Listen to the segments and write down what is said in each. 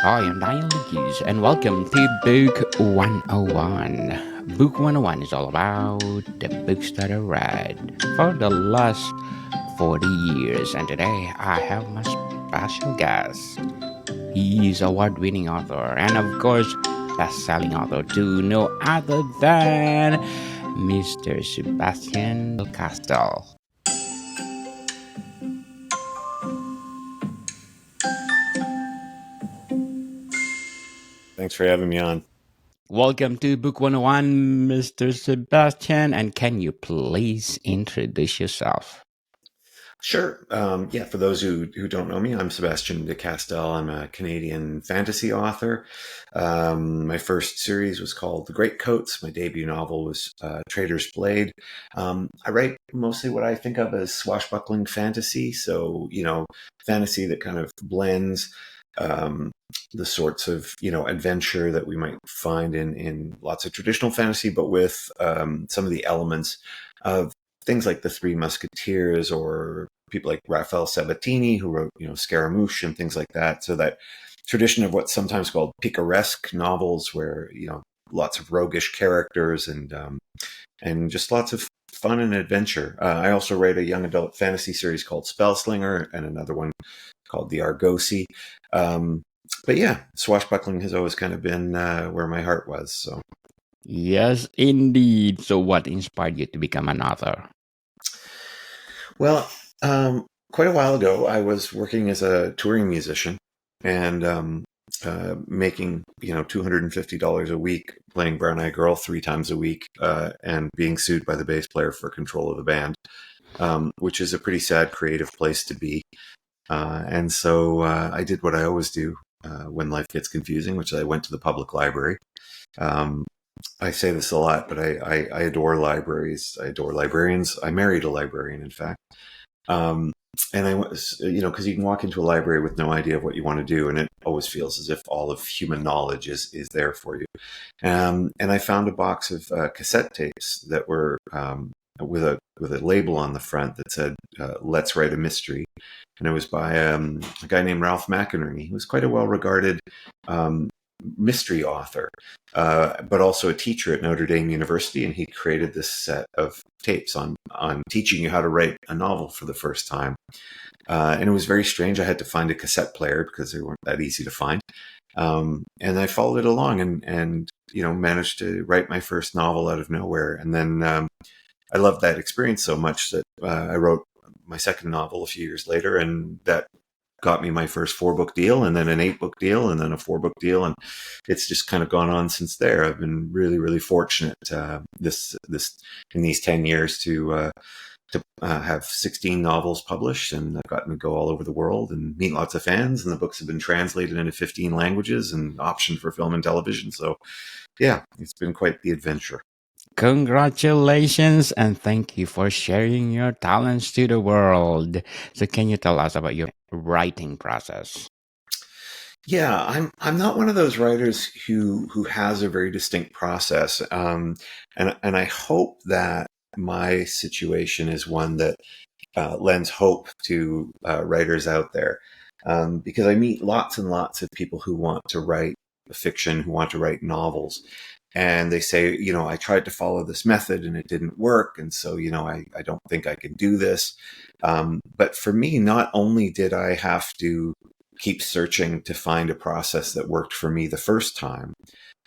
Hi, I'm Damelas and welcome to Book 101. Book 101 is all about the books that I read for the last 40 years, and today I have my special guest. He is award-winning author and, of course, best-selling author too, no other than Mr. Sebastien Castell. Thanks for having me on. Welcome to Book 101, Mr. Sebastian, and can you please introduce yourself? Sure. Yeah, for those who don't know me, I'm Sebastien de Castell. I'm a Canadian fantasy author. My first series was called The Greatcoats. My debut novel was Traitor's Blade. I write mostly what I think of as swashbuckling fantasy. So, fantasy that kind of blends um, the sorts of, adventure that we might find in lots of traditional fantasy, but with some of the elements of things like the Three Musketeers or people like Raphael Sabatini, who wrote, Scaramouche and things like that. So that tradition of what's sometimes called picaresque novels, where lots of roguish characters and just lots of fun and adventure. I also write a young adult fantasy series called Spellslinger and another one called The Argosy. But yeah, swashbuckling has always kind of been where my heart was. So. Yes, indeed. So, what inspired you to become an author? Well, quite a while ago, I was working as a touring musician and making $250 a week, playing Brown Eyed Girl 3 times a week, and being sued by the bass player for control of the band, which is a pretty sad creative place to be. And so I did what I always do when life gets confusing, which is I went to the public library. Um, I say this a lot, but I adore libraries. I adore librarians. I married a librarian, in fact. Um, and I was, because you can walk into a library with no idea of what you want to do, and it always feels as if all of human knowledge is there for you. And I found a box of cassette tapes that were with a label on the front that said "Let's Write a Mystery," and it was by a guy named Ralph McInerney. He was quite a well-regarded um, mystery author, but also a teacher at Notre Dame University, and he created this set of tapes on teaching you how to write a novel for the first time. And it was very strange. I had to find a cassette player because they weren't that easy to find. And I followed it along and managed to write my first novel out of nowhere. And then I loved that experience so much that I wrote my second novel a few years later, and that got me my first 4-book deal, and then an 8-book deal, and then a 4-book deal, and it's just kind of gone on since there. I've been really, really fortunate this in these 10 years to have 16 novels published, and I've gotten to go all over the world and meet lots of fans, and the books have been translated into 15 languages and optioned for film and television. So yeah, it's been quite the adventure. Congratulations and thank you for sharing your talents to the world. So, can you tell us about your writing process? Yeah, I'm not one of those writers who has a very distinct process, and I hope that my situation is one that lends hope to writers out there, because I meet lots and lots of people who want to write fiction, who want to write novels, and they say, I tried to follow this method and it didn't work, and so I don't think I can do this. But for me, not only did I have to keep searching to find a process that worked for me the first time,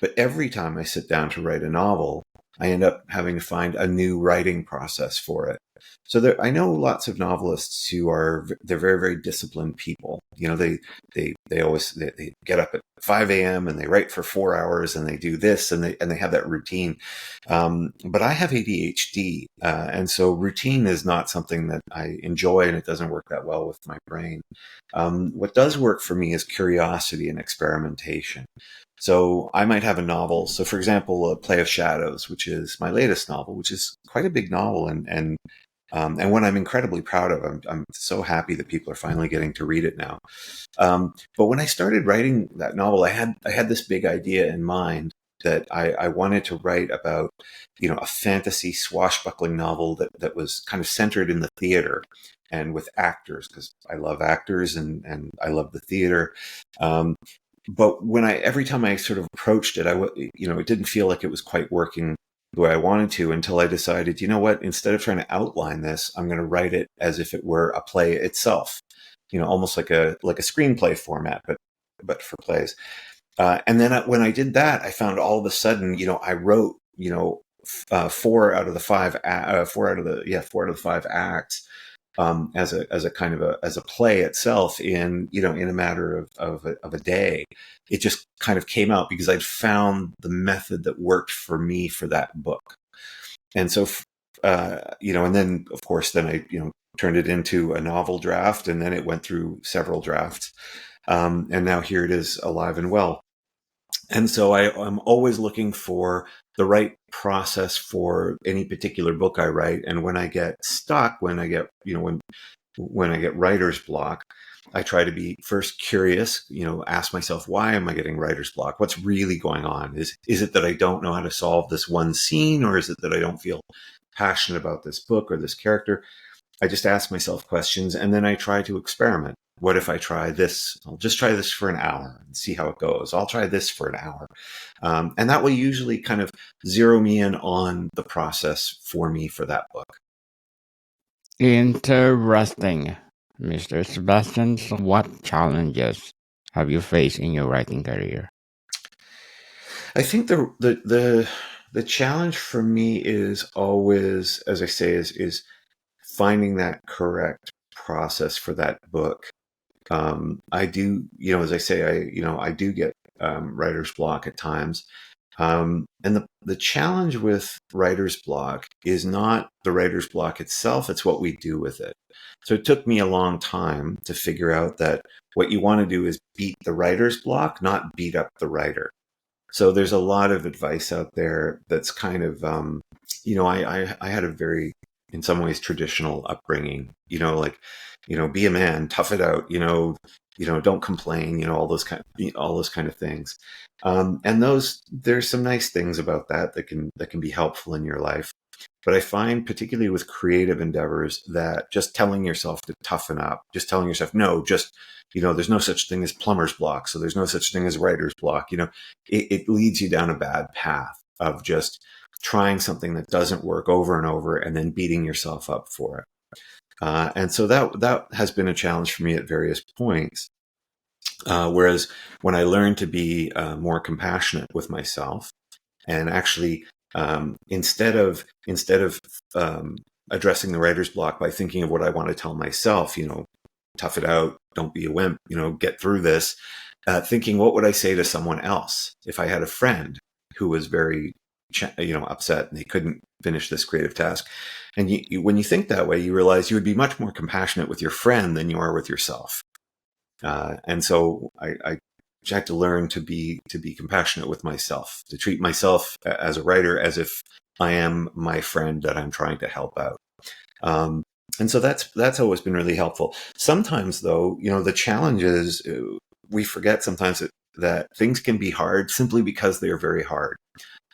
but every time I sit down to write a novel, I end up having to find a new writing process for it. So I know lots of novelists who they're very, very disciplined people. They get up at 5 a.m. and they write for 4 hours and they do this and they have that routine. But I have ADHD, and so routine is not something that I enjoy, and it doesn't work that well with my brain. What does work for me is curiosity and experimentation. So I might have a novel. So, for example, A Play of Shadows, which is my latest novel, which is quite a big novel and one I'm incredibly proud of. I'm so happy that people are finally getting to read it now. But when I started writing that novel, I had this big idea in mind that I wanted to write about, a fantasy swashbuckling novel that was kind of centered in the theater and with actors, because I love actors and I love the theater. Um, but every time I sort of approached it, it didn't feel like it was quite working the way I wanted to, until I decided, you know what, instead of trying to outline this, I'm going to write it as if it were a play itself, almost like a screenplay format, but for plays. And then when I did that, I found all of a sudden, I wrote, 4 out of the 5 acts, as a kind of as a play itself in a matter of a day. It just kind of came out because I'd found the method that worked for me for that book. And so, and then of course, then I, turned it into a novel draft, and then it went through several drafts. And now here it is, alive and well. And so I'm always looking for the right process for any particular book I write. And when I get stuck, when I get writer's block, I try to be first curious, ask myself, why am I getting writer's block? What's really going on? Is it that I don't know how to solve this one scene, or is it that I don't feel passionate about this book or this character? I just ask myself questions, and then I try to experiment. What if I try this? I'll just try this for an hour and see how it goes. I'll try this for an hour. And that will usually kind of zero me in on the process for me for that book. Interesting. Mr. Sebastien, what challenges have you faced in your writing career? I think the challenge for me is always, as I say, is finding that correct process for that book. I do, as I say, I do get writer's block at times. And the challenge with writer's block is not the writer's block itself, it's what we do with it. So it took me a long time to figure out that what you want to do is beat the writer's block, not beat up the writer. So there's a lot of advice out there that's kind of, I had a very, in some ways, traditional upbringing, be a man, tough it out, don't complain, all those kind of things. And there's some nice things about that can be helpful in your life. But I find, particularly with creative endeavors, that just telling yourself to toughen up, just telling yourself, no, just, there's no such thing as plumber's block. So there's no such thing as writer's block. It leads you down a bad path of just trying something that doesn't work over and over and then beating yourself up for it. And so that has been a challenge for me at various points. Whereas when I learned to be more compassionate with myself, and actually instead of addressing the writer's block by thinking of what I want to tell myself, tough it out, don't be a wimp, get through this, thinking, what would I say to someone else if I had a friend who was very upset and they couldn't finish this creative task? And when you think that way, you realize you would be much more compassionate with your friend than you are with yourself. And so I had to learn to be compassionate with myself, to treat myself as a writer as if I am my friend that I'm trying to help out. And so that's always been really helpful. Sometimes, though, the challenge is we forget sometimes that things can be hard simply because they are very hard.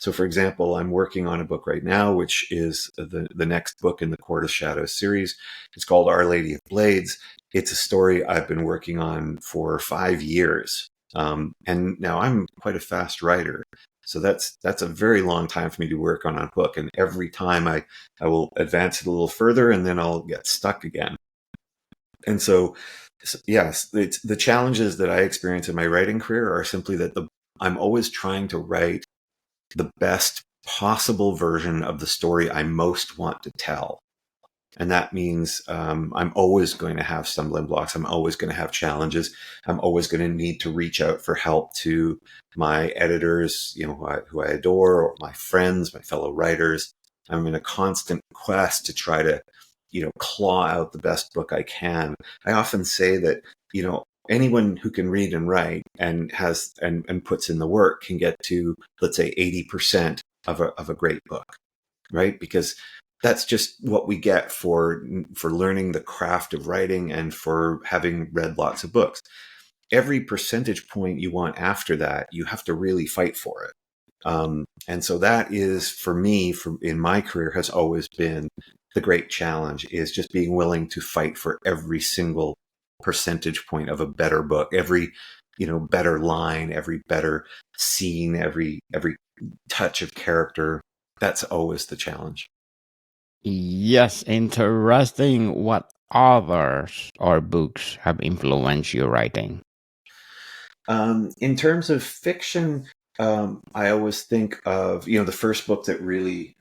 So, for example, I'm working on a book right now, which is the next book in the Court of Shadows series. It's called Our Lady of Blades. It's a story I've been working on for 5 years. And now I'm quite a fast writer. So that's a very long time for me to work on a book. And every time I will advance it a little further and then I'll get stuck again. And so, yes, it's the challenges that I experience in my writing career are simply that I'm always trying to write the best possible version of the story I most want to tell. And that means I'm always going to have stumbling blocks. I'm always going to have challenges. I'm always going to need to reach out for help to my editors, who I adore, or my friends, my fellow writers. I'm in a constant quest to try to, claw out the best book I can. I often say that, anyone who can read and write and has and puts in the work can get to, let's say, 80% of a great book, right? Because that's just what we get for learning the craft of writing and for having read lots of books. Every percentage point you want after that, you have to really fight for it. And so that is, for me, in my career, has always been the great challenge, is just being willing to fight for every single percentage point of a better book, every better line, every better scene, every touch of character. That's always the challenge. Yes, interesting. What authors or books have influenced your writing? In terms of fiction, I always think of the first book that really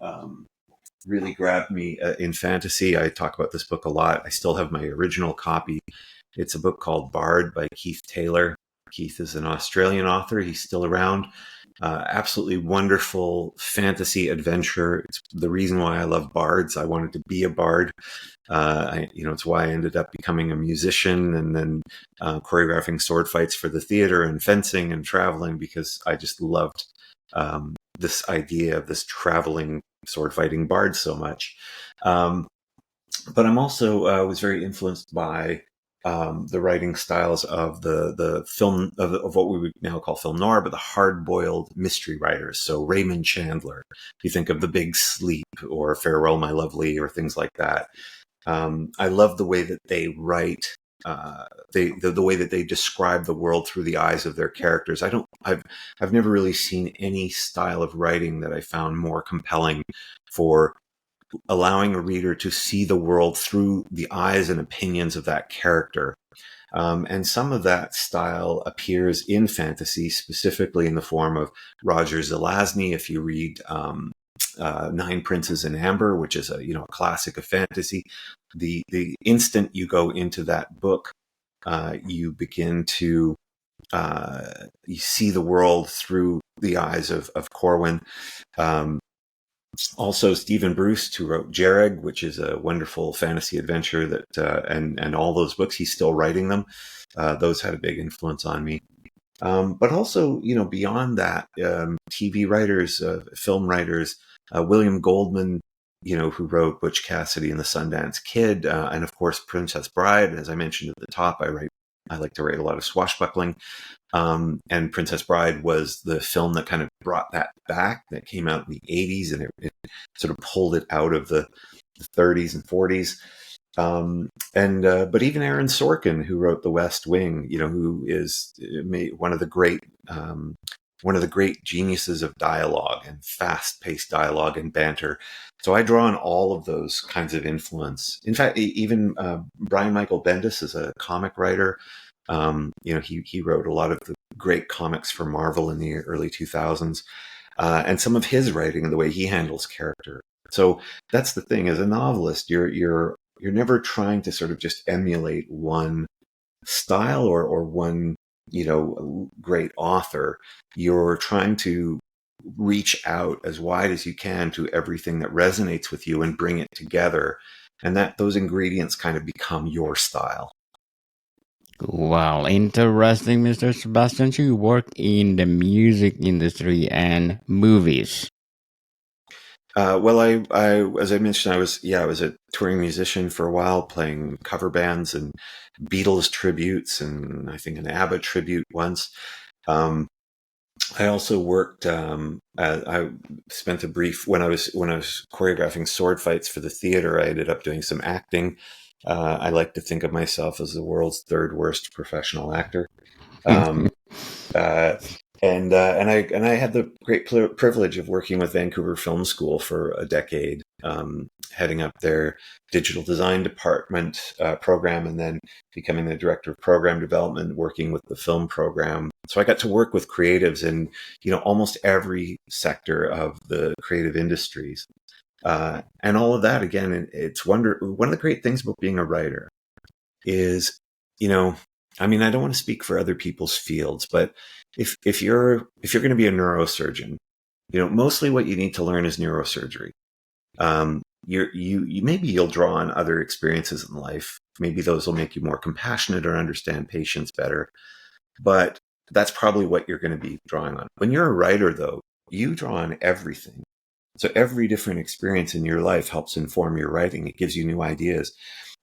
grabbed me in fantasy. I talk about this book a lot. I still have my original copy. It's a book called Bard by Keith Taylor. Keith is an Australian author. He's still around. Absolutely wonderful fantasy adventure. It's the reason why I love bards. I wanted to be a bard. It's why I ended up becoming a musician and then choreographing sword fights for the theater and fencing and traveling, because I just loved this idea of this traveling sword fighting bard so much. But I'm also was very influenced by the writing styles of the film of what we would now call film noir, but the hard-boiled mystery writers. So Raymond Chandler, if you think of The Big Sleep or Farewell, My Lovely, or things like that. I love the way that they write. The way that they describe the world through the eyes of their characters. I've never really seen any style of writing that I found more compelling for allowing a reader to see the world through the eyes and opinions of that character. And some of that style appears in fantasy, specifically in the form of Roger Zelazny. If you read Nine Princes in Amber, which is a classic of fantasy, the instant you go into that book, you begin to you see the world through the eyes of Corwin. Also, Stephen Bruce, who wrote Jereg, which is a wonderful fantasy adventure that and all those books, he's still writing them. Those had a big influence on me. But also, beyond that, TV writers, film writers, William Goldman, who wrote Butch Cassidy and the Sundance Kid, and of course Princess Bride. As I mentioned at the top, I like to write a lot of swashbuckling. And Princess Bride was the film that kind of brought that back. That came out in the 80s, and it sort of pulled it out of the 30s and 40s. But even Aaron Sorkin, who wrote The West Wing, who is one of the great geniuses of dialogue and fast-paced dialogue and banter. So I draw on all of those kinds of influence. In fact, even Brian Michael Bendis is a comic writer. He wrote a lot of the great comics for Marvel in the early 2000s, and some of his writing and the way he handles character. So that's the thing: as a novelist, you're never trying to sort of just emulate one style or one great author. You're trying to reach out as wide as you can to everything that resonates with you and bring it together, and that those ingredients kind of become your style. Wow, interesting, Mr. Sebastian. You work in the music industry and movies. Well, as I mentioned, I was a touring musician for a while, playing cover bands and Beatles tributes, and I think an ABBA tribute once. I also worked. I spent a brief when I was choreographing sword fights for the theater. I ended up doing some acting. I like to think of myself as the world's third worst professional actor. Um, uh, and I had the great privilege of working with Vancouver Film School for a decade, heading up their digital design department program, and then becoming the director of program development, working with the film program. So I got to work with creatives in almost every sector of the creative industries, and all of that. Again, it's one of the great things about being a writer is, I mean, I don't want to speak for other people's fields, but if you're going to be a neurosurgeon, mostly what you need to learn is neurosurgery. You maybe you'll draw on other experiences in life. Maybe those will make you more compassionate or understand patients better. But that's probably what you're going to be drawing on. When you're a writer, though, you draw on everything. So every different experience in your life helps inform your writing. It gives you new ideas.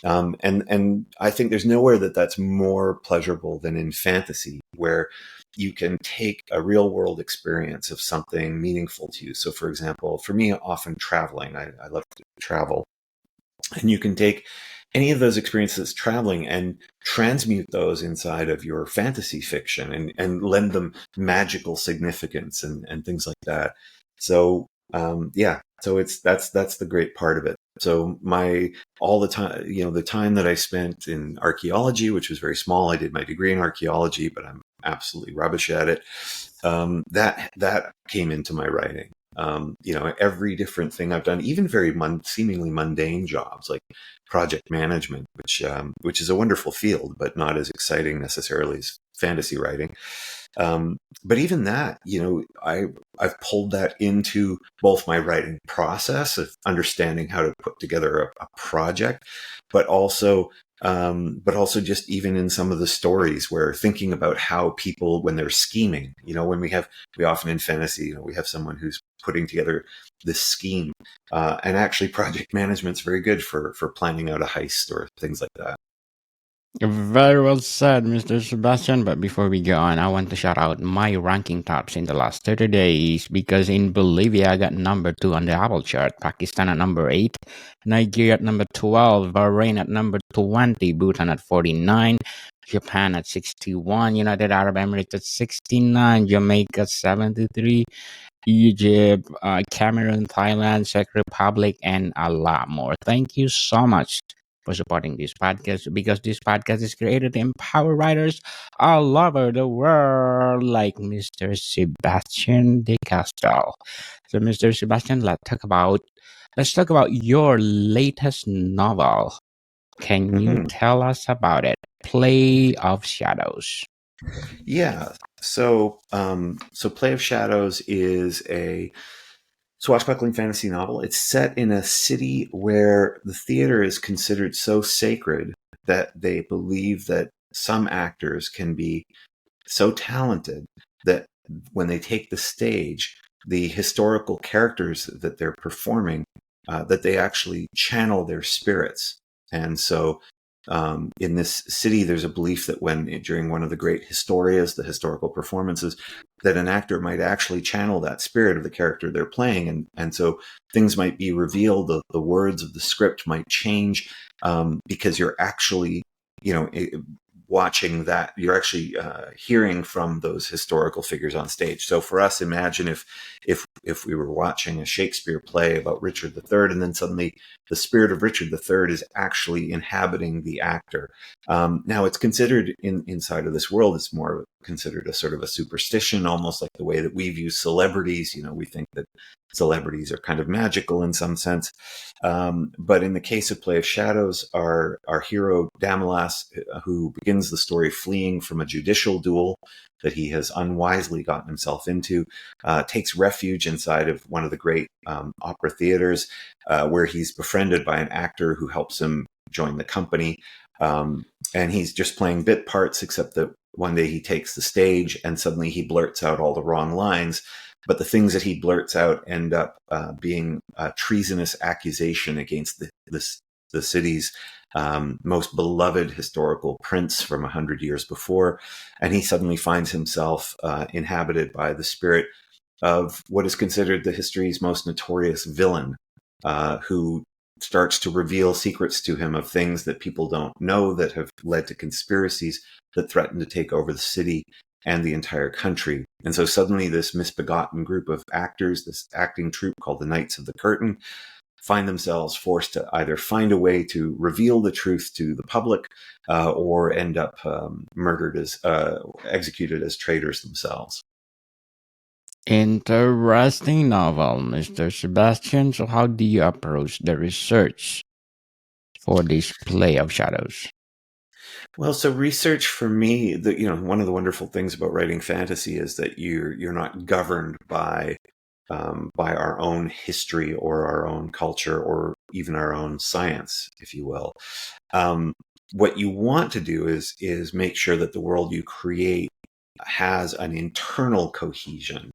And I think there's nowhere that's more pleasurable than in fantasy, where you can take a real world experience of something meaningful to you. So, for example, for me, often traveling, I love to travel. And you can take any of those experiences traveling and transmute those inside of your fantasy fiction and lend them magical significance and things like that. So yeah, so that's the great part of it. So all the time, the time that I spent in archaeology, which was very small, I did my degree in archaeology, but I'm absolutely rubbish at it. That came into my writing. Every different thing I've done, even very seemingly mundane jobs like project management, which is a wonderful field, but not as exciting necessarily as fantasy writing. But even that, I've pulled that into both my writing process of understanding how to put together a project, but also just even in some of the stories where thinking about how people, when they're scheming, when we often in fantasy, we have someone who's putting together this scheme, and actually project management's very good for planning out a heist or things like that. Very well said, Mr. Sebastian. But before we go on, I want to shout out my ranking tops in the last 30 days because in Bolivia, I got number 2 on the Apple chart, Pakistan at number 8, Nigeria at number 12, Bahrain at number 20, Bhutan at 49, Japan at 61, United Arab Emirates at 69, Jamaica 73, Egypt, Cameroon, Thailand, Czech Republic, and a lot more. Thank you so much for supporting this podcast because this podcast is created to empower writers all over the world, like Mr. Sebastien de Castell. So, Mr. Sebastian, let's talk about your latest novel. Can you Mhm. tell us about it? Play of Shadows. Yeah. So Play of Shadows is a swashbuckling fantasy novel. It's set in a city where the theater is considered so sacred that they believe that some actors can be so talented that when they take the stage, the historical characters that they're performing, that they actually channel their spirits. And so in this city, there's a belief that during one of the great historias, the historical performances, that an actor might actually channel that spirit of the character they're playing. And so things might be revealed, the words of the script might change, because you're actually, watching that, you're actually hearing from those historical figures on stage. So for us, imagine if we were watching a Shakespeare play about Richard III, and then suddenly the spirit of Richard III is actually inhabiting the actor. Now it's considered inside of this world, it's more considered a sort of a superstition, almost like the way that we view celebrities. We think that celebrities are kind of magical in some sense. But in the case of Play of Shadows, our hero Damelas, who begins the story fleeing from a judicial duel that he has unwisely gotten himself into, takes refuge inside of one of the great opera theaters, where he's befriended by an actor who helps him join the company. And he's just playing bit parts, except that one day he takes the stage and suddenly he blurts out all the wrong lines. But the things that he blurts out end up being a treasonous accusation against the city's most beloved historical prince from 100 years before. And he suddenly finds himself inhabited by the spirit of what is considered the history's most notorious villain, who starts to reveal secrets to him of things that people don't know that have led to conspiracies that threaten to take over the city and the entire country. And so suddenly this misbegotten group of actors, this acting troupe called the Knights of the Curtain, find themselves forced to either find a way to reveal the truth to the public, or end up executed as traitors themselves. Interesting novel, Mr. Sebastian. So, how do you approach the research for this Play of Shadows? Well, so research for me, one of the wonderful things about writing fantasy is that you're not governed by our own history or our own culture or even our own science, if you will. What you want to do is make sure that the world you create has an internal cohesion.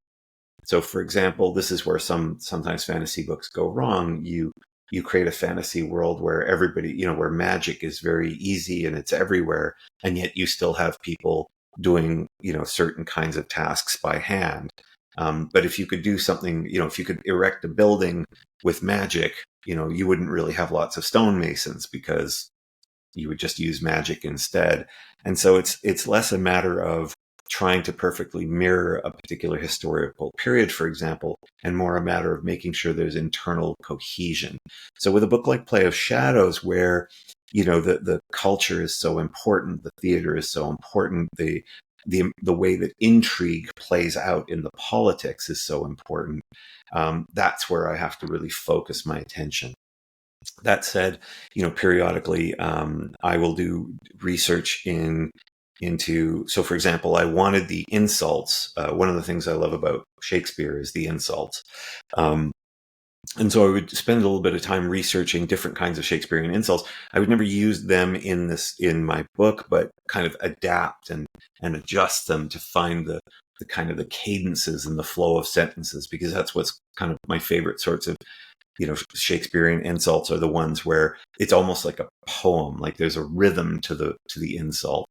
So, for example, this is where sometimes fantasy books go wrong. You create a fantasy world where everybody, where magic is very easy and it's everywhere, and yet you still have people doing, certain kinds of tasks by hand. But if you could do something, if you could erect a building with magic, you wouldn't really have lots of stonemasons because you would just use magic instead. And so it's less a matter of trying to perfectly mirror a particular historical period, for example, and more a matter of making sure there's internal cohesion. So with a book like Play of Shadows, where the culture is so important, the theater is so important, the way that intrigue plays out in the politics is so important. That's where I have to really focus my attention. That said, periodically I will do research into. So, for example, I wanted the insults. One of the things I love about Shakespeare is the insults. And so I would spend a little bit of time researching different kinds of Shakespearean insults. I would never use them in my book, but kind of adapt and adjust them to find the kind of the cadences and the flow of sentences, because that's what's kind of my favorite sorts of Shakespearean insults are the ones where it's almost like a poem, like there's a rhythm to the insult.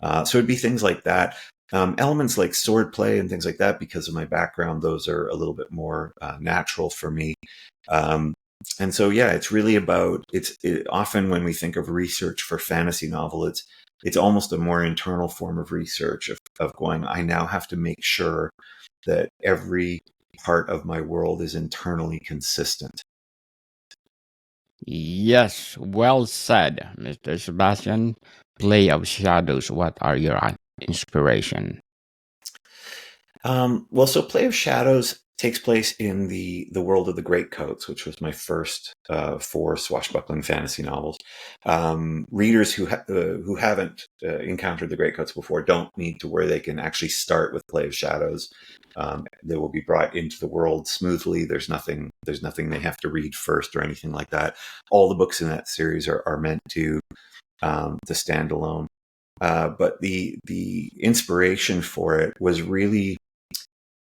So it'd be things like that. Elements like swordplay and things like that, because of my background, those are a little bit more natural for me. And so, yeah, it's really about, often when we think of research for fantasy novel, it's almost a more internal form of research of going, I now have to make sure that every part of my world is internally consistent. Yes, well said, Mr. Sebastian. Play of Shadows, what are your inspiration? Well, so Play of Shadows takes place in the world of the Greatcoats, which was my first 4 swashbuckling fantasy novels. Readers who haven't encountered the Greatcoats before don't need to worry. They can actually start with Play of Shadows. They will be brought into the world smoothly. There's nothing they have to read first or anything like that. All the books in that series are meant to stand alone. But the inspiration for it was really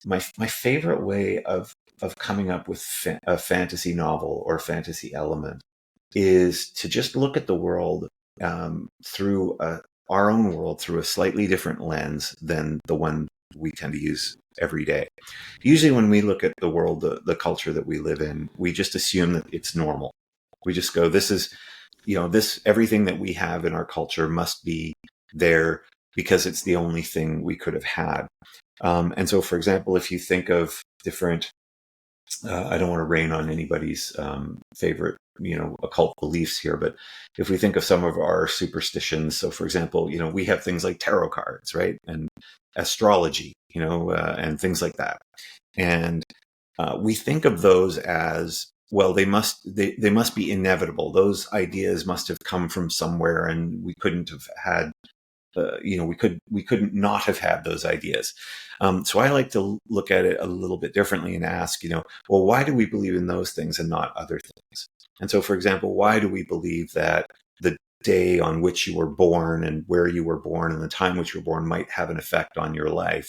my favorite way of coming up with a fantasy novel or fantasy element is to just look at the world through our own world through a slightly different lens than the one we tend to use every day. Usually when we look at the world, the culture that we live in, we just assume that it's normal. We just go, this is, everything that we have in our culture must be there because it's the only thing we could have had. And so, for example, if you think of different, I don't want to rain on anybody's favorite, occult beliefs here, but if we think of some of our superstitions, so for example, we have things like tarot cards, right? And astrology, and things like that. And we think of those as, well, they must be inevitable. Those ideas must have come from somewhere, and we couldn't have had we couldn't not have had those ideas. So I like to look at it a little bit differently and ask, well, why do we believe in those things and not other things? And so, for example, why do we believe that the day on which you were born and where you were born and the time which you were born might have an effect on your life?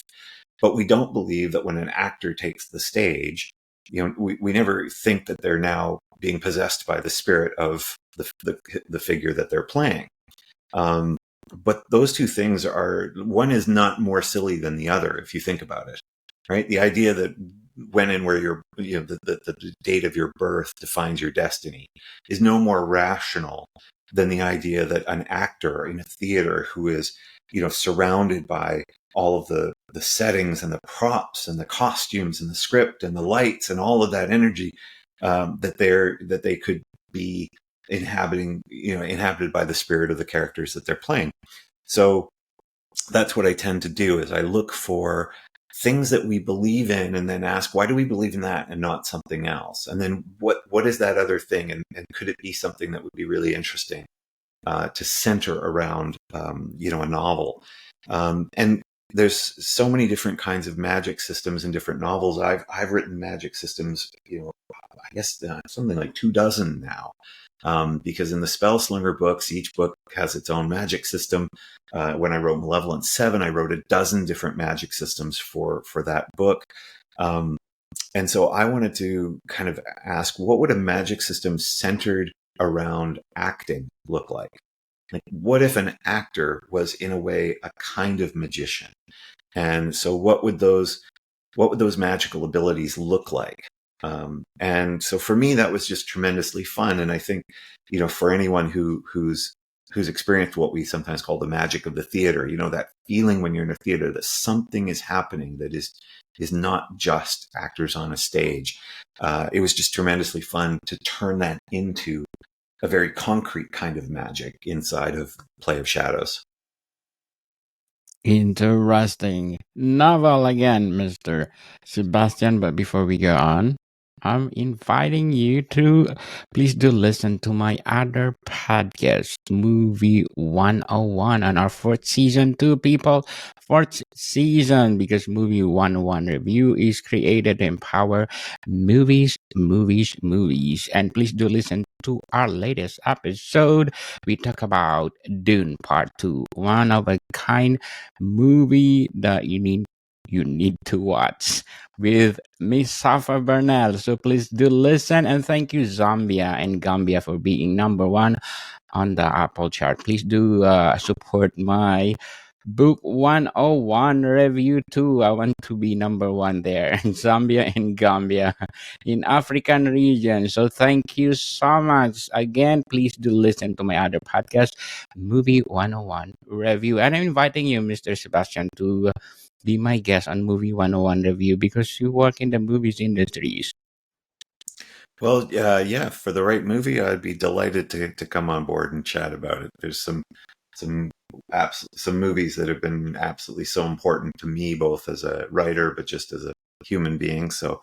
But we don't believe that when an actor takes the stage, we never think that they're now being possessed by the spirit of the figure that they're playing. But those two things one is not more silly than the other, if you think about it, right? The idea that when and where the date of your birth defines your destiny is no more rational than the idea that an actor in a theater who is, surrounded by all of the settings and the props and the costumes and the script and the lights and all of that energy, that they could be inhabited by the spirit of the characters that they're playing. So that's what I tend to do, is I look for things that we believe in and then ask, why do we believe in that and not something else? And then what is that other thing? And could it be something that would be really interesting to center around, a novel? And there's so many different kinds of magic systems in different novels. I've written magic systems, I guess something like 24 now. Because in the Spellslinger books, each book has its own magic system. When I wrote Malevolent 7, I wrote 12 different magic systems for that book. And so I wanted to kind of ask, what would a magic system centered around acting look like? Like, what if an actor was, in a way, a kind of magician? And so what would those magical abilities look like? And so for me, that was just tremendously fun. And I think, for anyone who's who's experienced what we sometimes call the magic of the theater. You know, that feeling when you're in a theater that something is happening that is not just actors on a stage. It was just tremendously fun to turn that into a very concrete kind of magic inside of Play of Shadows. Interesting novel again, Mr. Sebastian. But before we go on, I'm inviting you to please do listen to my other podcast, Movie 101, on our fourth season, too, people. Fourth season, because Movie 101 review is created to empower movies, movies, movies. And please do listen to our latest episode. We talk about Dune Part 2, one of a kind movie that you need to watch with Miss Safa Bernal. So please do listen, and thank you Zambia and Gambia for being number one on the Apple chart. Please do support my Book 101 review too. I want to be number one there in Zambia and Gambia in African region. So thank you so much. Again, please do listen to my other podcast, Movie 101 Review. And I'm inviting you, Mr. Sebastian, to be my guest on Movie 101 Review because you work in the movies industries. Well, yeah, for the right movie, I'd be delighted to come on board and chat about it. There's some some movies that have been absolutely so important to me, both as a writer, but just as a human being. So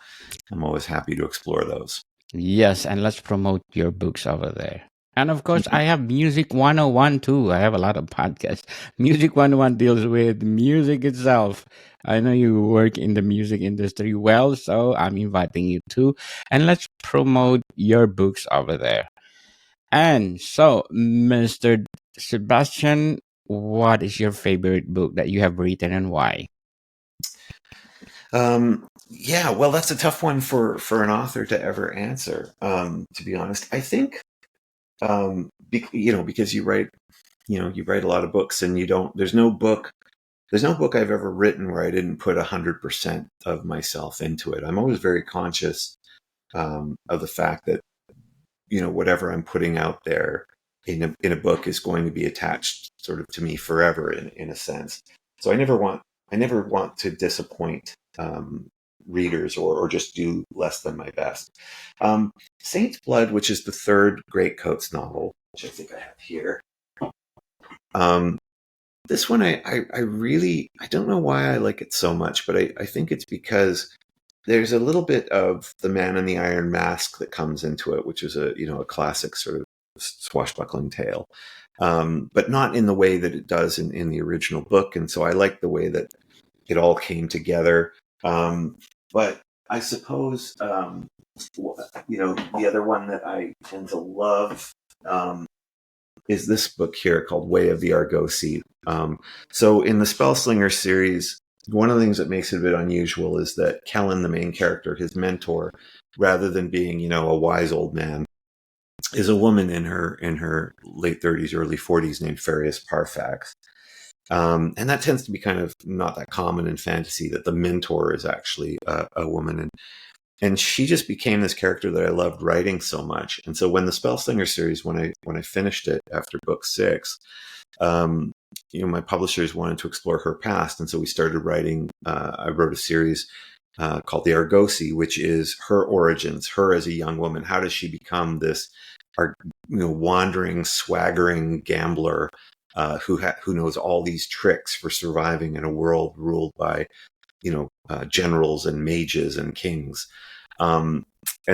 I'm always happy to explore those. Yes, and let's promote your books over there. And of course, I have Music 101 too. I have a lot of podcasts. Music 101 deals with music itself. I know you work in the music industry well, so I'm inviting you too. And let's promote your books over there. And so, Mr. Sebastian, what is your favorite book that you have written and why? Yeah, well, that's a tough one for an author to ever answer. To be honest, I think because you write a lot of books, and you don't. There's no book I've ever written where I didn't put 100% of myself into it. I'm always very conscious of the fact that whatever I'm putting out there in a book is going to be attached sort of to me forever in a sense. So I never want to disappoint readers or just do less than my best. Saint's Blood, which is the third Greatcoats novel, which I think I have here. This one I really I don't know why I like it so much, but I think it's because there's a little bit of the Man in the Iron Mask that comes into it, which is a classic sort of swashbuckling tale, but not in the way that it does in the original book. And so I like the way that it all came together. But I suppose the other one that I tend to love is this book here called Way of the Argosy. So in the Spellslinger series, one of the things that makes it a bit unusual is that Kellen, the main character, his mentor, rather than being, a wise old man, is a woman in her late 30s, early 40s named Farius Parfax. And that tends to be kind of not that common in fantasy, that the mentor is actually a woman. And she just became this character that I loved writing so much. And so when the Spellslinger series, when I finished it after book 6, my publishers wanted to explore her past, and so we started writing. I wrote a series called The Argosy, which is her origins, her as a young woman. How does she become this, wandering, swaggering gambler who knows all these tricks for surviving in a world ruled by, generals and mages and kings. And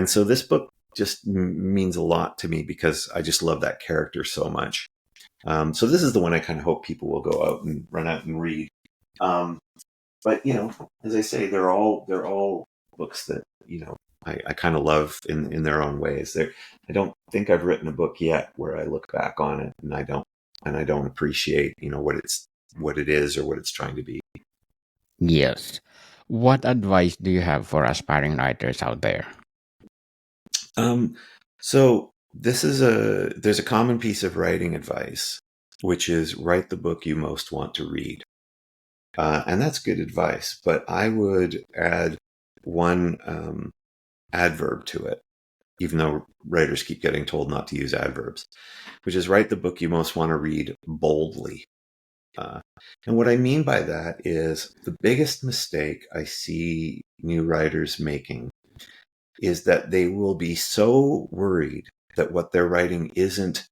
so this book just means a lot to me because I just love that character so much. So this is the one I kind of hope people will go out and run out and read. But as I say, they're all books that I kind of love in their own ways. I don't think I've written a book yet where I look back on it and I don't appreciate what it is or what it's trying to be. Yes. What advice do you have for aspiring writers out there? So there's a common piece of writing advice, which is write the book you most want to read. And that's good advice, but I would add one adverb to it. even though writers keep getting told not to use adverbs, which is write the book you most want to read boldly. And what I mean by that is the biggest mistake I see new writers making is that they will be so worried that what they're writing isn't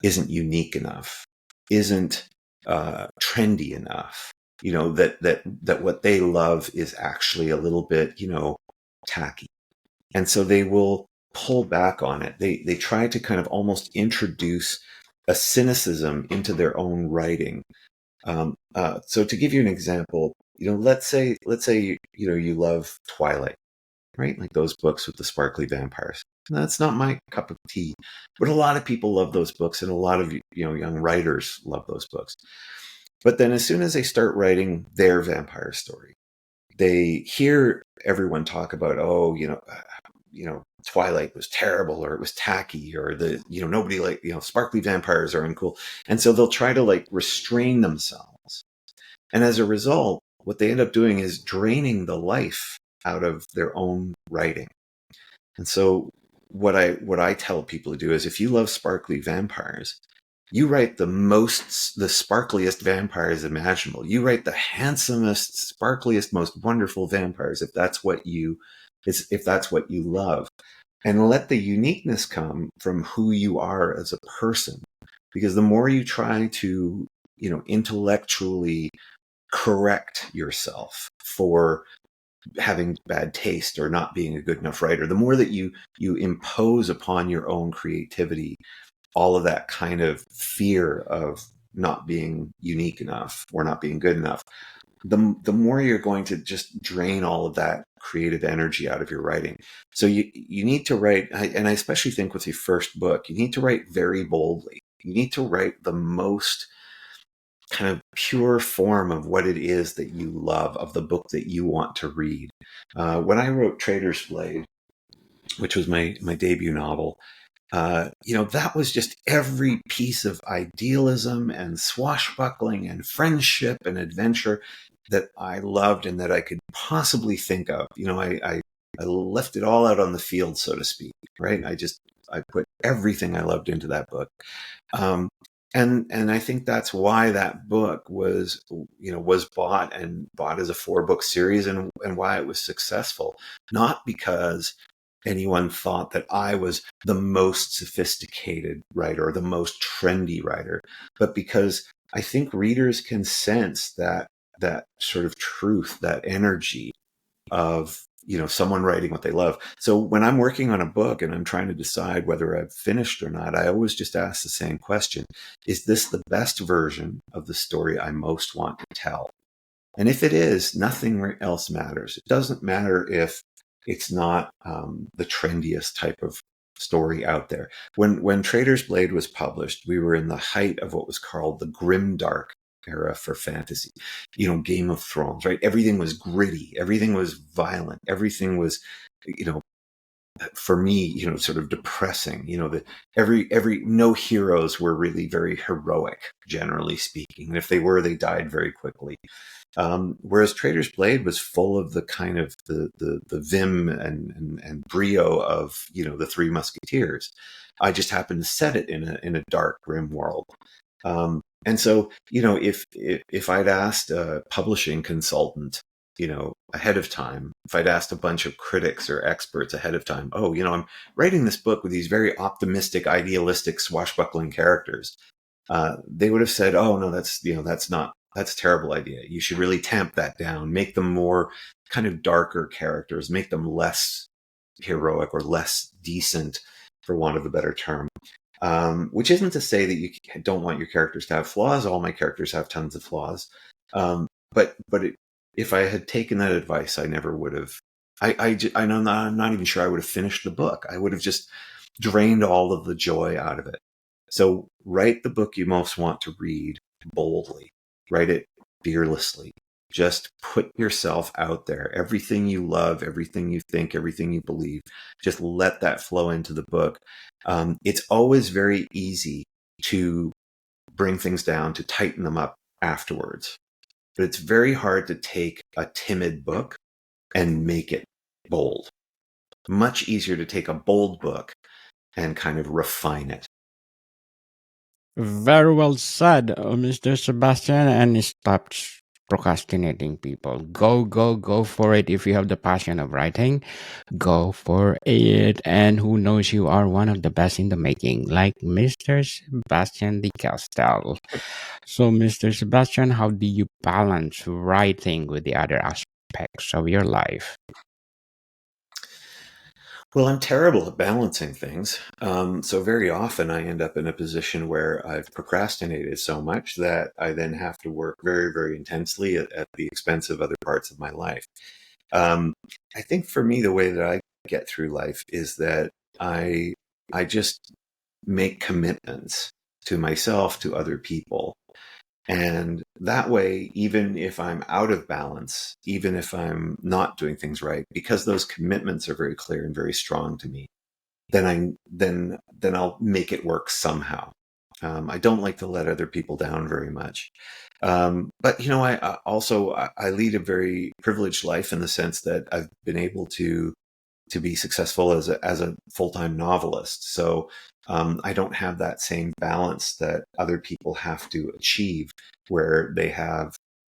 unique enough, isn't trendy enough. That what they love is actually a little bit, tacky, and so they will pull back on it. They try to kind of almost introduce a cynicism into their own writing. So to give you an example, let's say you love Twilight, right? Like those books with the sparkly vampires. That's not my cup of tea, but a lot of people love those books, and a lot of young writers love those books. But then, as soon as they start writing their vampire story, they hear everyone talk about, oh, Twilight was terrible, or it was tacky, or nobody sparkly vampires are uncool, and so they'll try to like restrain themselves, and as a result, what they end up doing is draining the life out of their own writing. And so what I tell people to do is, if you love sparkly vampires, you write the sparkliest vampires imaginable. You write the handsomest, sparkliest, most wonderful vampires if that's what you love. And let the uniqueness come from who you are as a person. Because the more you try to, intellectually correct yourself for having bad taste or not being a good enough writer, the more that you impose upon your own creativity all of that kind of fear of not being unique enough or not being good enough, the more you're going to just drain all of that creative energy out of your writing. So you need to write, and I especially think with your first book, you need to write very boldly. You need to write the most kind of pure form of what it is that you love, of the book that you want to read. When I wrote Traitor's Blade, which was my debut novel, that was just every piece of idealism and swashbuckling and friendship and adventure that I loved and that I could possibly think of. I left it all out on the field, so to speak, right? I put everything I loved into that book. And I think that's why that book was bought as a 4-book series, and why it was successful. Not because anyone thought that I was the most sophisticated writer or the most trendy writer, but because I think readers can sense that sort of truth, that energy of someone writing what they love. So when I'm working on a book and I'm trying to decide whether I've finished or not, I always just ask the same question: is this the best version of the story I most want to tell? And if it is, nothing else matters. It doesn't matter if it's not the trendiest type of story out there. When Traitor's Blade was published, we were in the height of what was called the grimdark era for fantasy. Game of Thrones, right? Everything was gritty. Everything was violent. Everything was, for me, sort of depressing. No heroes were really very heroic, generally speaking. And if they were, they died very quickly. Whereas Traitor's Blade was full of the kind of the vim and brio of the Three Musketeers. I just happened to set it in a dark, grim world. And so if I'd asked a publishing consultant ahead of time, if I'd asked a bunch of critics or experts ahead of time, I'm writing this book with these very optimistic, idealistic, swashbuckling characters, they would have said, oh no, that's a terrible idea. You should really tamp that down, make them more kind of darker characters, make them less heroic or less decent, for want of a better term. Which isn't to say that you don't want your characters to have flaws. All my characters have tons of flaws. If I had taken that advice, I never would have. I'm not even sure I would have finished the book. I would have just drained all of the joy out of it. So write the book you most want to read boldly. Write it fearlessly. Just put yourself out there. Everything you love, everything you think, everything you believe, just let that flow into the book. It's always very easy to bring things down, to tighten them up afterwards. But it's very hard to take a timid book and make it bold. Much easier to take a bold book and kind of refine it. Very well said, Mr. Sebastian. And stop procrastinating, people. Go for it. If you have the passion of writing, go for it. And who knows, you are one of the best in the making, like Mr. Sebastien de Castell. So, Mr. Sebastian, how do you balance writing with the other aspects of your life? Well, I'm terrible at balancing things. So very often I end up in a position where I've procrastinated so much that I then have to work very, very intensely at the expense of other parts of my life. Um, I think for me, the way that I get through life is that I I just make commitments to myself, to other people. And that way, even if I'm out of balance, even if I'm not doing things right, because those commitments are very clear and very strong to me, then I'll make it work somehow. I don't like to let other people down very much, but I also I lead a very privileged life in the sense that I've been able to be successful as a full-time novelist. So I don't have that same balance that other people have to achieve, where they have,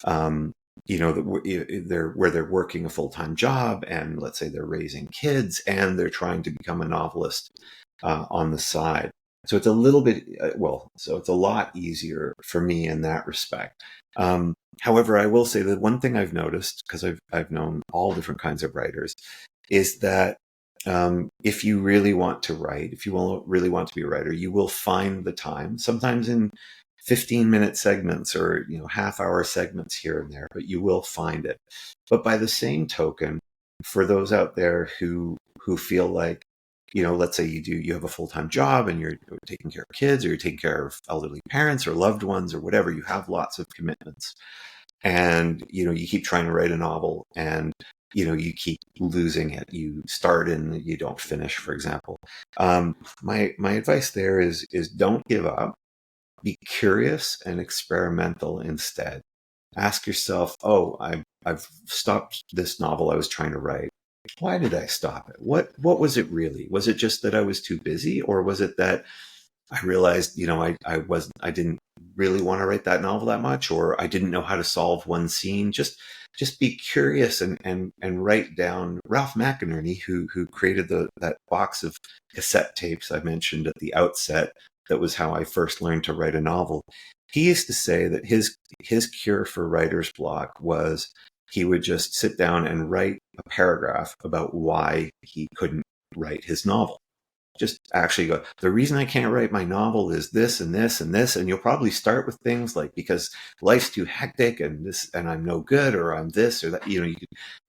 where they're working a full-time job, and let's say they're raising kids, and they're trying to become a novelist on the side. So it's a little bit, so it's a lot easier for me in that respect. However, I will say that one thing I've noticed, because I've known all different kinds of writers, is that if you really want to write, if you will really want to be a writer, you will find the time, sometimes in 15-minute segments or half-hour segments here and there, but you will find it. But by the same token, for those out there who feel like, let's say you have a full-time job and you're taking care of kids, or you're taking care of elderly parents or loved ones or whatever, you have lots of commitments, and you keep trying to write a novel, and you keep losing it. You start and you don't finish, for example. My advice there is don't give up. Be curious and experimental instead. Ask yourself, oh, I've stopped this novel I was trying to write. Why did I stop it? What was it really? Was it just that I was too busy, or was it that I realized, I didn't really want to write that novel that much, or I didn't know how to solve one scene. Just be curious and write down. Ralph McInerney, who created that box of cassette tapes I mentioned at the outset, that was how I first learned to write a novel. He used to say that his cure for writer's block was he would just sit down and write a paragraph about why he couldn't write his novel. Just actually go, the reason I can't write my novel is this and this and this. And you'll probably start with things like, because life's too hectic, and this, and I'm no good, or I'm this or that. You can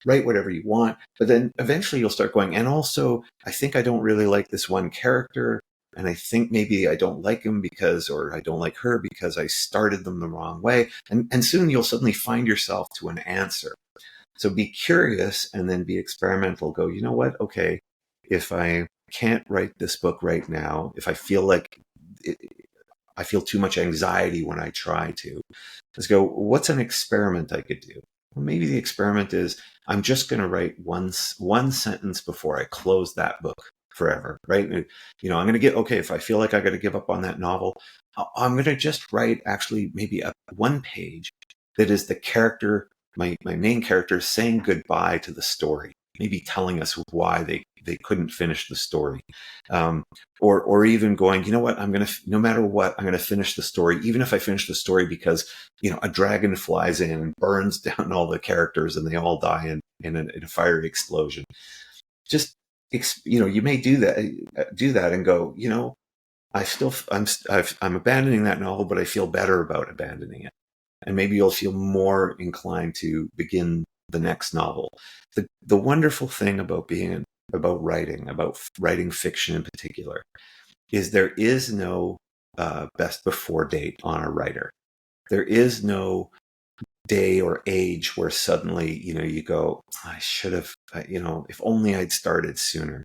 write whatever you want, but then eventually you'll start going, and also I think I don't really like this one character, and I think maybe I don't like him because, or I don't like her because I started them the wrong way. And soon you'll suddenly find yourself to an answer. So be curious and then be experimental. Go, you know what? Okay, if I can't write this book right now, if I feel like I feel too much anxiety when I try to, let's go, what's an experiment I could do? Well, maybe the experiment is I'm just going to write one sentence before I close that book forever, right? I'm going to get, okay, if I feel like I got to give up on that novel, I'm going to just write actually maybe a one page that is the character, my main character, saying goodbye to the story, maybe telling us why they couldn't finish the story, or even going, you know what, no matter what, I'm gonna finish the story, even if I finish the story because a dragon flies in and burns down all the characters and they all die in a fiery explosion. Just you may do that and go, I'm abandoning that novel, but I feel better about abandoning it. And maybe you'll feel more inclined to begin the next novel. The wonderful thing about writing fiction in particular, is there is no best before date on a writer. There is no day or age where suddenly you go, I should have, if only I'd started sooner.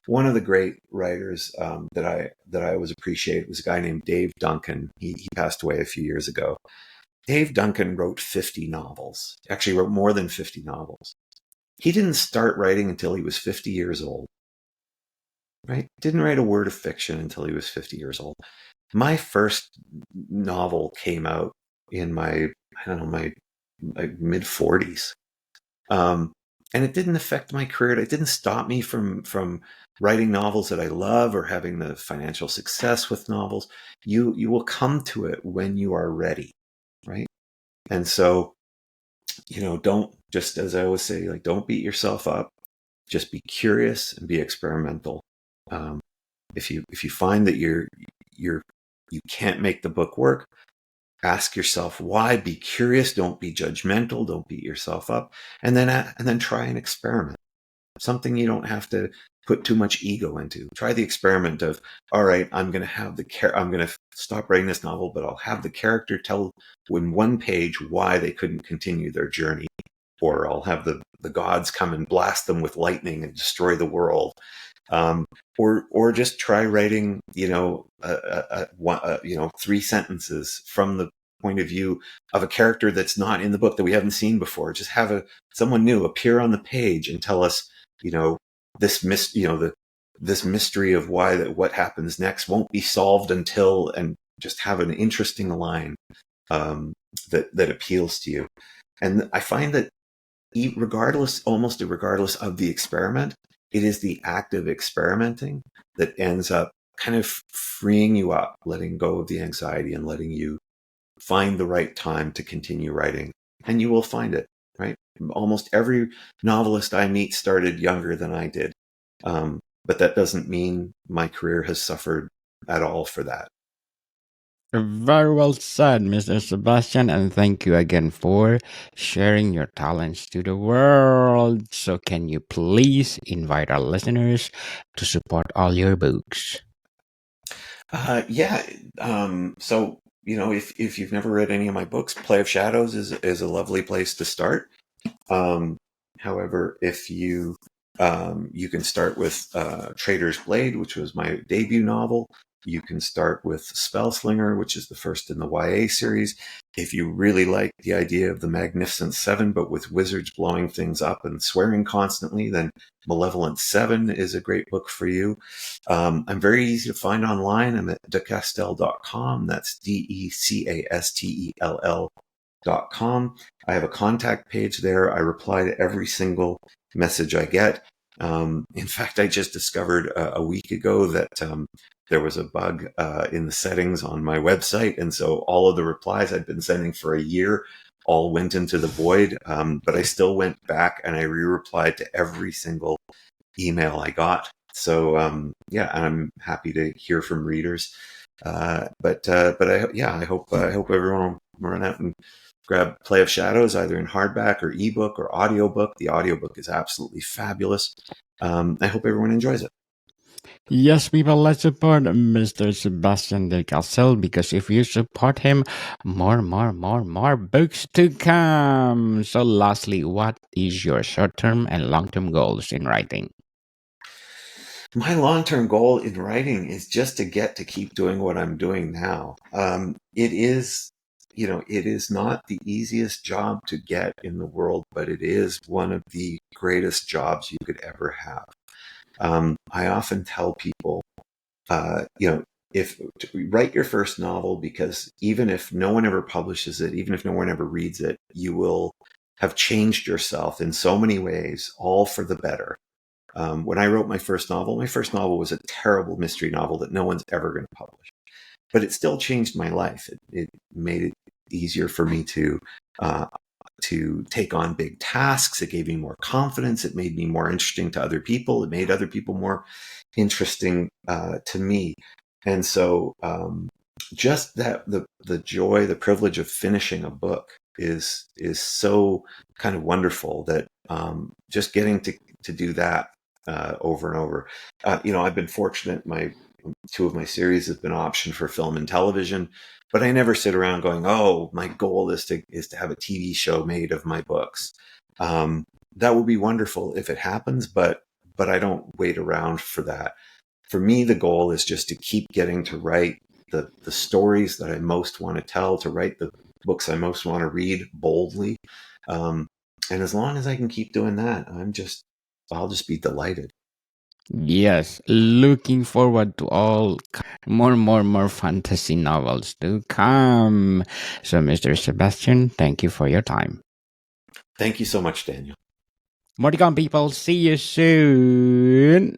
One of the great writers that I always appreciate was a guy named Dave Duncan. He passed away a few years ago. Dave Duncan wrote 50 novels, actually wrote more than 50 novels. He didn't start writing until he was 50 years old, right? Didn't write a word of fiction until he was 50 years old. My first novel came out in my, I don't know, my mid 40s. And it didn't affect my career. It didn't stop me from writing novels that I love or having the financial success with novels. You will come to it when you are ready, right? And so, don't, just as I always say, like, don't beat yourself up. Just be curious and be experimental. Um, if you find that you can't make the book work, ask yourself why. Be curious. Don't be judgmental. Don't beat yourself up. And then try and experiment. Something you don't have to put too much ego into. Try the experiment of, all right, I'm going to stop writing this novel, but I'll have the character tell in one page why they couldn't continue their journey, or I'll have the gods come and blast them with lightning and destroy the world. Or just try writing, 3 sentences from the point of view of a character that's not in the book, that we haven't seen before. Just have someone new appear on the page and tell us, this this mystery of what happens next won't be solved until, and just have an interesting line that appeals to you. And I find that almost regardless of the experiment, it is the act of experimenting that ends up kind of freeing you up, letting go of the anxiety and letting you find the right time to continue writing. And you will find it, right? Almost every novelist I meet started younger than I did. But that doesn't mean my career has suffered at all for that. Very well said, Mr. Sebastian, and thank you again for sharing your talents to the world. So, can you please invite our listeners to support all your books? Yeah. So, if you've never read any of my books, Play of Shadows is a lovely place to start. Um, However, if you can start with Traitor's Blade, which was my debut novel. You can start with Spellslinger, which is the first in the YA series. If you really like the idea of the Magnificent Seven, but with wizards blowing things up and swearing constantly, then Malevolent Seven is a great book for you. I'm very easy to find online. I'm at decastell.com. That's DECASTELL.com. I have a contact page there. I reply to every single message I get. In fact, I just discovered a week ago that there was a bug in the settings on my website. And so all of the replies I'd been sending for a year all went into the void. But I still went back and I re-replied to every single email I got. So yeah, I'm happy to hear from readers. But I hope everyone will run out and grab Play of Shadows, either in hardback or ebook or audiobook. The audiobook is absolutely fabulous. I hope everyone enjoys it. Yes, people, let's support Mr. Sebastian del Castell, because if you support him, more books to come. So, lastly, what is your short term and long term goals in writing? My long-term goal in writing is just to get to keep doing what I'm doing now. It is, it is not the easiest job to get in the world, but it is one of the greatest jobs you could ever have. I often tell people, if to write your first novel, because even if no one ever publishes it, even if no one ever reads it, you will have changed yourself in so many ways, all for the better. When I wrote my first novel was a terrible mystery novel that no one's ever going to publish. But it still changed my life. It made it easier for me to take on big tasks. It gave me more confidence. It made me more interesting to other people. It made other people more interesting to me. And so just that the joy, the privilege of finishing a book is so kind of wonderful, that just getting to do that over and over. I've been fortunate. Two of my series have been optioned for film and television, but I never sit around going, "Oh, my goal is to have a TV show made of my books." That would be wonderful if it happens, but I don't wait around for that. For me, the goal is just to keep getting to write the stories that I most want to tell, to write the books I most want to read boldly. And as long as I can keep doing that, I'll just be delighted. Yes, looking forward to all more fantasy novels to come. So, Mr. Sebastian, thank you for your time. Thank you so much, Daniel. More to come, people. See you soon.